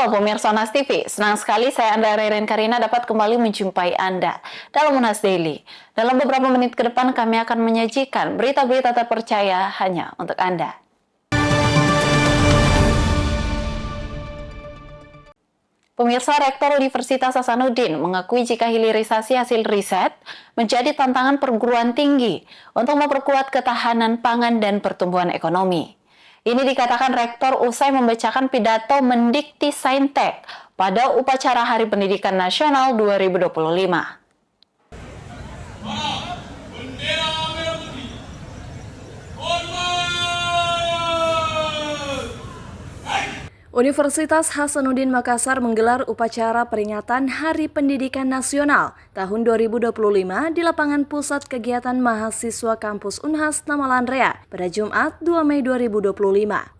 Halo pemirsa Unas TV, senang sekali saya Anda Reren Karina dapat kembali menjumpai Anda dalam Unas Daily. Dalam beberapa menit ke depan kami akan menyajikan berita-berita terpercaya hanya untuk Anda. Pemirsa, Rektor Universitas Hasanuddin mengakui jika hilirisasi hasil riset menjadi tantangan perguruan tinggi untuk memperkuat ketahanan pangan dan pertumbuhan ekonomi. Ini dikatakan Rektor usai membacakan pidato Mendikti Saintek pada upacara Hari Pendidikan Nasional 2025. Universitas Hasanuddin Makassar menggelar upacara peringatan Hari Pendidikan Nasional tahun 2025 di lapangan Pusat Kegiatan Mahasiswa Kampus Unhas Namalandrea pada Jumat 2 Mei 2025.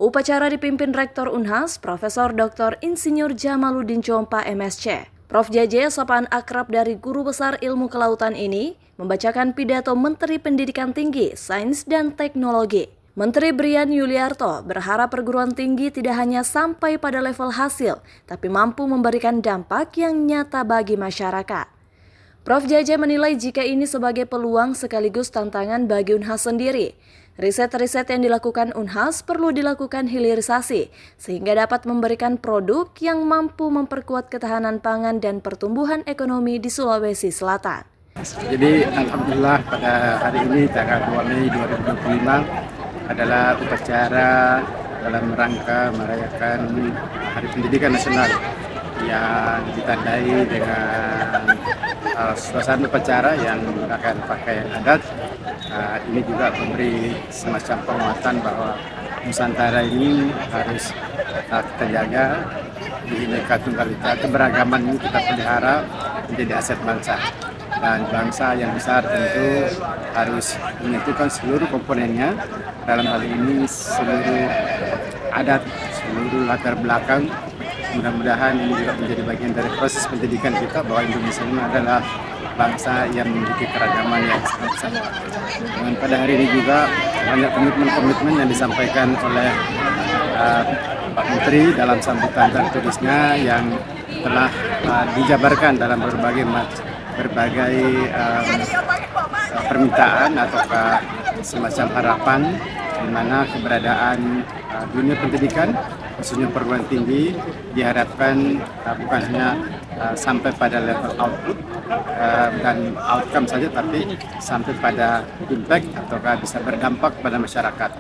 Upacara dipimpin Rektor Unhas, Profesor Dr. Insinyur Jamaluddin Jompa MSc. Prof. JJ, sapaan akrab dari Guru Besar Ilmu Kelautan ini, membacakan pidato Menteri Pendidikan Tinggi, Sains dan Teknologi. Menteri Brian Yuliarto berharap perguruan tinggi tidak hanya sampai pada level hasil, tapi mampu memberikan dampak yang nyata bagi masyarakat. Prof. JJ menilai jika ini sebagai peluang sekaligus tantangan bagi Unhas sendiri. Riset-riset yang dilakukan Unhas perlu dilakukan hilirisasi, sehingga dapat memberikan produk yang mampu memperkuat ketahanan pangan dan pertumbuhan ekonomi di Sulawesi Selatan. Jadi alhamdulillah pada hari ini tanggal 2 Mei 2025 adalah upacara dalam rangka merayakan Hari Pendidikan Nasional yang ditandai dengan suasana upacara yang menggunakan pakaian adat. Ini juga memberi semacam penguatan bahwa Nusantara ini harus kita jaga, Bhinneka Tunggal Ika, keberagaman ini kita pelihara menjadi aset bangsa. Dan bangsa yang besar tentu harus menyatukan seluruh komponennya, dalam hal ini seluruh adat, seluruh latar belakang. Mudah-mudahan ini juga menjadi bagian dari proses pendidikan kita bahwa Indonesia ini adalah bangsa yang memiliki keragaman yang sangat besar. Dan pada hari ini juga banyak komitmen-komitmen yang disampaikan oleh Pak Menteri dalam sambutan tertulisnya yang telah dijabarkan dalam berbagai permintaan atau semacam harapan di mana keberadaan dunia pendidikan khususnya perguruan tinggi diharapkan bukan hanya sampai pada level output dan outcome saja, tapi sampai pada impact atau bisa berdampak pada masyarakat.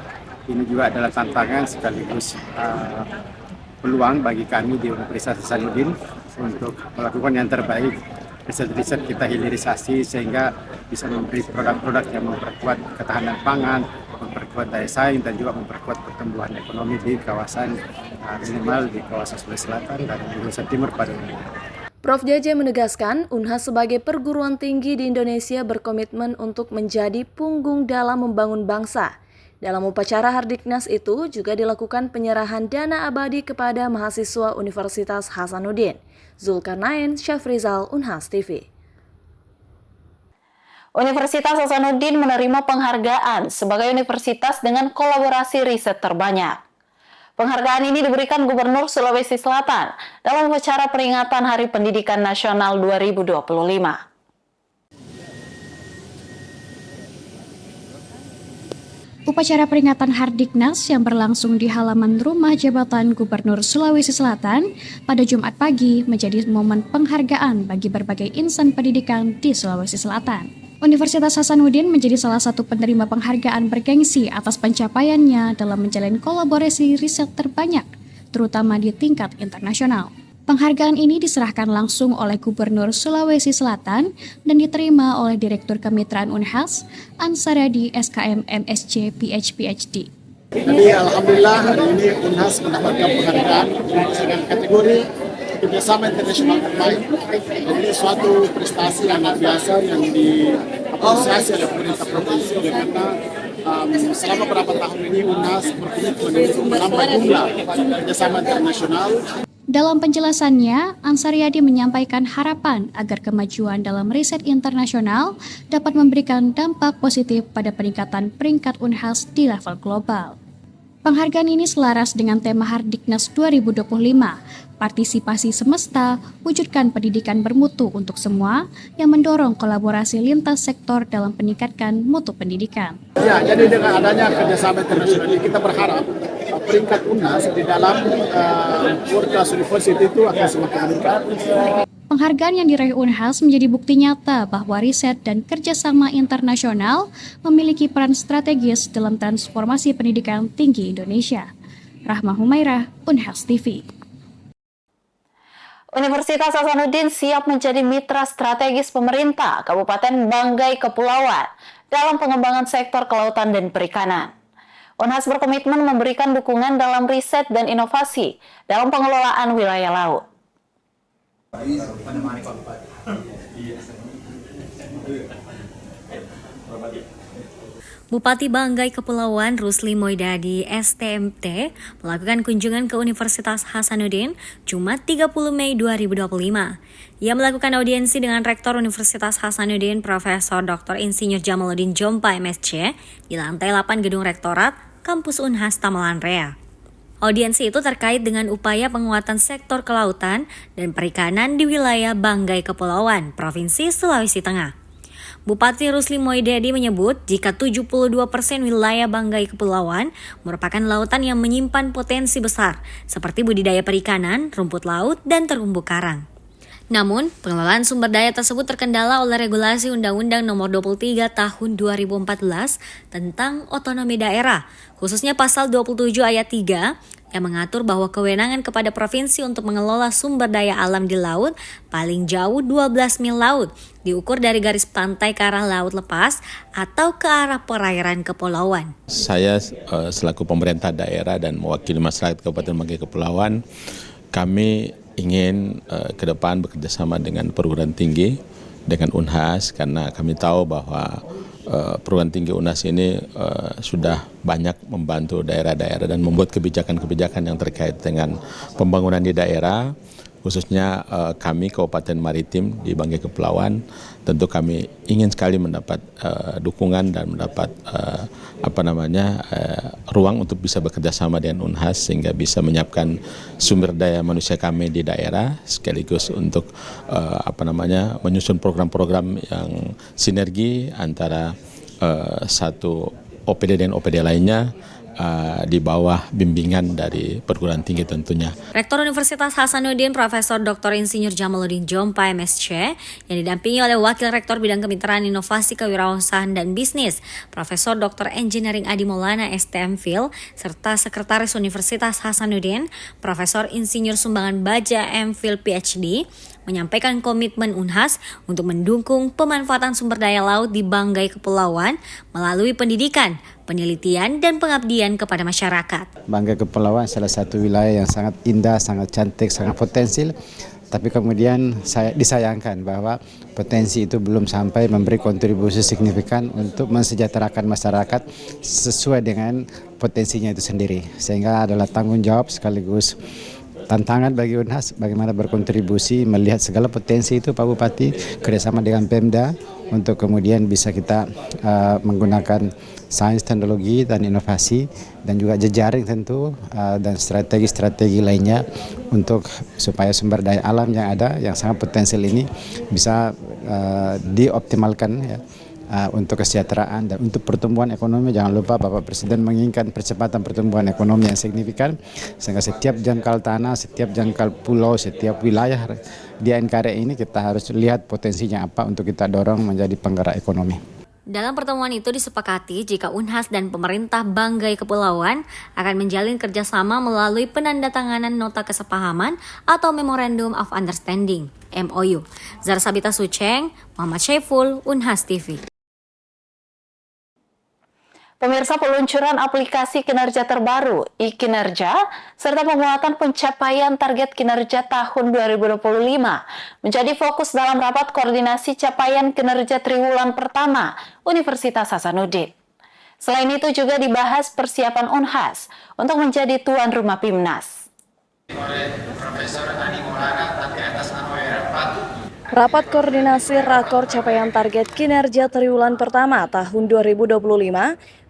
Ini juga adalah tantangan sekaligus peluang bagi kami di Universitas Hasanuddin untuk melakukan yang terbaik. Riset-riset kita hilirisasi sehingga bisa memberi produk-produk yang memperkuat ketahanan pangan, memperkuat daya saing dan juga memperkuat pertumbuhan ekonomi di kawasan minimal di kawasan Sulawesi Selatan dan Indonesia Timur pada umumnya. Prof. JJ menegaskan Unhas sebagai perguruan tinggi di Indonesia berkomitmen untuk menjadi punggung dalam membangun bangsa. Dalam upacara Hardiknas itu juga dilakukan penyerahan dana abadi kepada mahasiswa Universitas Hasanuddin. Zulkarnain Syafrizal, Unhas TV. Universitas Hasanuddin menerima penghargaan sebagai universitas dengan kolaborasi riset terbanyak. Penghargaan ini diberikan Gubernur Sulawesi Selatan dalam upacara peringatan Hari Pendidikan Nasional 2025. Upacara peringatan Hardiknas yang berlangsung di halaman rumah jabatan Gubernur Sulawesi Selatan pada Jumat pagi menjadi momen penghargaan bagi berbagai insan pendidikan di Sulawesi Selatan. Universitas Hasanuddin menjadi salah satu penerima penghargaan bergengsi atas pencapaiannya dalam menjalin kolaborasi riset terbanyak, terutama di tingkat internasional. Penghargaan ini diserahkan langsung oleh Gubernur Sulawesi Selatan dan diterima oleh Direktur Kemitraan Unhas, Ansaradi SKM MSc PhD. Jadi alhamdulillah hari ini Unhas mendapatkan penghargaan dengan kategori kerjasama internasional terbaik. Jadi suatu prestasi yang luar biasa yang diapresiasi oleh pemerintah provinsi karena selama beberapa tahun ini Unhas berkomitmen untuk menambah jumlah kerjasama internasional. Dalam penjelasannya, Ansariadi menyampaikan harapan agar kemajuan dalam riset internasional dapat memberikan dampak positif pada peningkatan peringkat Unhas di level global. Penghargaan ini selaras dengan tema Hardiknas 2025, Partisipasi Semesta, Wujudkan Pendidikan Bermutu untuk Semua, yang mendorong kolaborasi lintas sektor dalam meningkatkan mutu pendidikan. Ya, jadi dengan adanya kerjasama internasional ini kita berharap peringkat UNHAS di dalam World Class University itu akan semakin meningkat. Penghargaan yang diraih Unhas menjadi bukti nyata bahwa riset dan kerjasama internasional memiliki peran strategis dalam transformasi pendidikan tinggi Indonesia. Rahma Humairah, Unhas TV. Universitas Hasanuddin siap menjadi mitra strategis pemerintah Kabupaten Banggai Kepulauan dalam pengembangan sektor kelautan dan perikanan. Unhas berkomitmen memberikan dukungan dalam riset dan inovasi dalam pengelolaan wilayah laut. Bupati Banggai Kepulauan Rusli Moidadi STMT melakukan kunjungan ke Universitas Hasanuddin Jumat 30 Mei 2025. Ia melakukan audiensi dengan Rektor Universitas Hasanuddin Profesor Dr. Insinyur Jamaluddin Jompa MSc di lantai 8 Gedung Rektorat Kampus Unhas Tamalan Rea. Audiensi itu terkait dengan upaya penguatan sektor kelautan dan perikanan di wilayah Banggai Kepulauan, Provinsi Sulawesi Tengah. Bupati Rusli Moidadi menyebut jika 72% wilayah Banggai Kepulauan merupakan lautan yang menyimpan potensi besar, seperti budidaya perikanan, rumput laut, dan terumbu karang. Namun, pengelolaan sumber daya tersebut terkendala oleh regulasi Undang-Undang Nomor 23 Tahun 2014 tentang otonomi daerah, khususnya Pasal 27 Ayat 3 yang mengatur bahwa kewenangan kepada provinsi untuk mengelola sumber daya alam di laut paling jauh 12 mil laut, diukur dari garis pantai ke arah laut lepas atau ke arah perairan kepulauan. Saya selaku pemerintah daerah dan mewakili masyarakat Kabupaten Banggai Kepulauan, kami ingin ke depan bekerjasama dengan perguruan tinggi, dengan Unhas, karena kami tahu bahwa perguruan tinggi Unhas ini sudah banyak membantu daerah-daerah dan membuat kebijakan-kebijakan yang terkait dengan pembangunan di daerah, khususnya kami Kabupaten Maritim di Banggai Kepulauan. Tentu kami ingin sekali mendapat dukungan dan mendapat ruang untuk bisa bekerja sama dengan Unhas sehingga bisa menyiapkan sumber daya manusia kami di daerah, sekaligus untuk menyusun program-program yang sinergi antara satu OPD dan OPD lainnya di bawah bimbingan dari perguruan tinggi tentunya. Rektor Universitas Hasanuddin Profesor Dr. Insinyur Jamaluddin Jompa MSc yang didampingi oleh Wakil Rektor Bidang Kemitraan Inovasi Kewirausahaan dan Bisnis Profesor Dr. Engineering Adi Maulana STMFil serta Sekretaris Universitas Hasanuddin Profesor Insinyur Sumbangan Baja MPhil PhD menyampaikan komitmen Unhas untuk mendukung pemanfaatan sumber daya laut di Banggai Kepulauan melalui pendidikan, penelitian, dan pengabdian kepada masyarakat. Banggai Kepulauan salah satu wilayah yang sangat indah, sangat cantik, sangat potensial. Tapi kemudian disayangkan bahwa potensi itu belum sampai memberi kontribusi signifikan untuk mensejahterakan masyarakat sesuai dengan potensinya itu sendiri. Sehingga adalah tanggung jawab sekaligus tantangan bagi Unhas bagaimana berkontribusi melihat segala potensi itu Pak Bupati kerjasama dengan Pemda untuk kemudian bisa kita menggunakan sains, teknologi, dan inovasi dan juga jejaring tentu dan strategi-strategi lainnya untuk supaya sumber daya alam yang ada yang sangat potensial ini bisa dioptimalkan ya. Untuk kesejahteraan dan untuk pertumbuhan ekonomi. Jangan lupa Bapak Presiden menginginkan percepatan pertumbuhan ekonomi yang signifikan sehingga setiap jangkal tanah, setiap jangkal pulau, setiap wilayah di NKRI ini kita harus lihat potensinya apa untuk kita dorong menjadi penggerak ekonomi. Dalam pertemuan itu disepakati jika Unhas dan pemerintah Banggai Kepulauan akan menjalin kerjasama melalui penandatanganan nota kesepahaman atau Memorandum of Understanding (MOU). Zara Sabita Suceng, Muhammad Syaiful, Unhas TV. Pemirsa, peluncuran aplikasi kinerja terbaru, e-Kinerja, serta penguatan pencapaian target kinerja tahun 2025 menjadi fokus dalam rapat koordinasi capaian kinerja triwulan pertama Universitas Hasanuddin. Selain itu juga dibahas persiapan Unhas untuk menjadi tuan rumah PIMNAS. Rapat koordinasi rakor capaian target kinerja triwulan pertama tahun 2025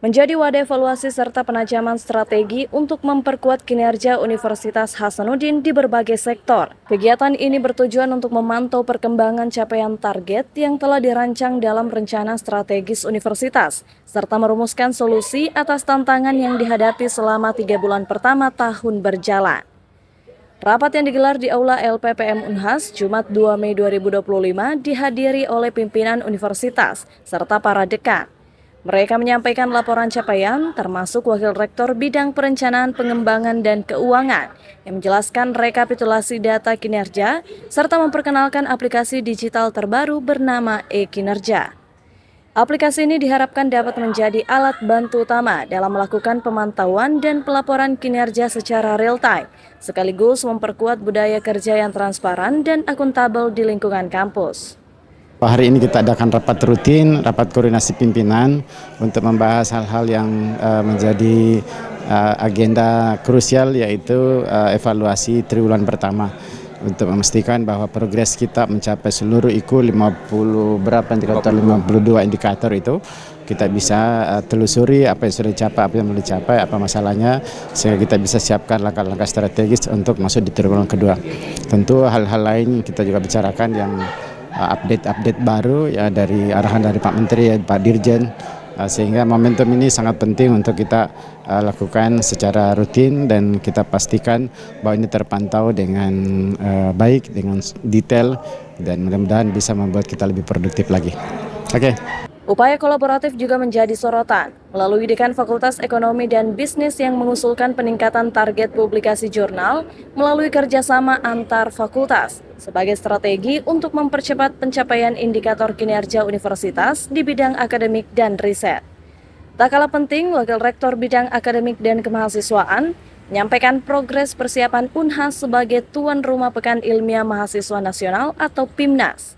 menjadi wadah evaluasi serta penajaman strategi untuk memperkuat kinerja Universitas Hasanuddin di berbagai sektor. Kegiatan ini bertujuan untuk memantau perkembangan capaian target yang telah dirancang dalam rencana strategis universitas, serta merumuskan solusi atas tantangan yang dihadapi selama 3 bulan pertama tahun berjalan. Rapat yang digelar di Aula LPPM Unhas Jumat 2 Mei 2025 dihadiri oleh pimpinan universitas serta para dekan. Mereka menyampaikan laporan capaian termasuk Wakil Rektor Bidang Perencanaan Pengembangan dan Keuangan yang menjelaskan rekapitulasi data kinerja serta memperkenalkan aplikasi digital terbaru bernama e-Kinerja. Aplikasi ini diharapkan dapat menjadi alat bantu utama dalam melakukan pemantauan dan pelaporan kinerja secara real-time, sekaligus memperkuat budaya kerja yang transparan dan akuntabel di lingkungan kampus. Hari ini kita adakan rapat rutin, rapat koordinasi pimpinan untuk membahas hal-hal yang menjadi agenda krusial, yaitu evaluasi triwulan pertama. Untuk memastikan bahwa progres kita mencapai seluruh IKU 52 indikator itu kita bisa telusuri apa yang sudah dicapai, apa yang belum dicapai, apa masalahnya, sehingga kita bisa siapkan langkah-langkah strategis untuk masuk di triwulan kedua. Tentu hal-hal lain kita juga bicarakan yang update baru ya dari arahan dari Pak Menteri, Pak Dirjen, sehingga momentum ini sangat penting untuk kita lakukan secara rutin dan kita pastikan bahwa ini terpantau dengan baik, dengan detail, dan mudah-mudahan bisa membuat kita lebih produktif lagi. Oke. Upaya kolaboratif juga menjadi sorotan melalui Dekan Fakultas Ekonomi dan Bisnis yang mengusulkan peningkatan target publikasi jurnal melalui kerjasama antar fakultas sebagai strategi untuk mempercepat pencapaian indikator kinerja universitas di bidang akademik dan riset. Tak kalah penting, Wakil Rektor Bidang Akademik dan Kemahasiswaan menyampaikan progres persiapan Unhas sebagai tuan rumah Pekan Ilmiah Mahasiswa Nasional atau PIMNAS.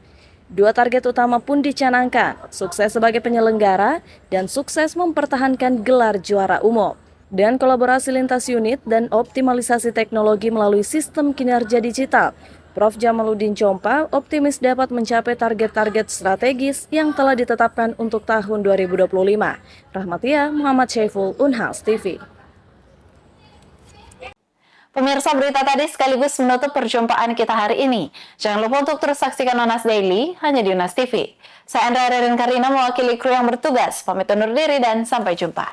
2 target utama pun dicanangkan, sukses sebagai penyelenggara dan sukses mempertahankan gelar juara umum. Dengan kolaborasi lintas unit dan optimalisasi teknologi melalui sistem kinerja digital, Prof. Jamaluddin Compa optimis dapat mencapai target-target strategis yang telah ditetapkan untuk tahun 2025. Rahmatia Muhammad Syaiful, Unhas TV. Pemirsa, berita tadi sekaligus menutup perjumpaan kita hari ini. Jangan lupa untuk terus saksikan Unas Daily hanya di Unas TV. Saya Andra Rerin Karina mewakili kru yang bertugas. Pamit undur diri dan sampai jumpa.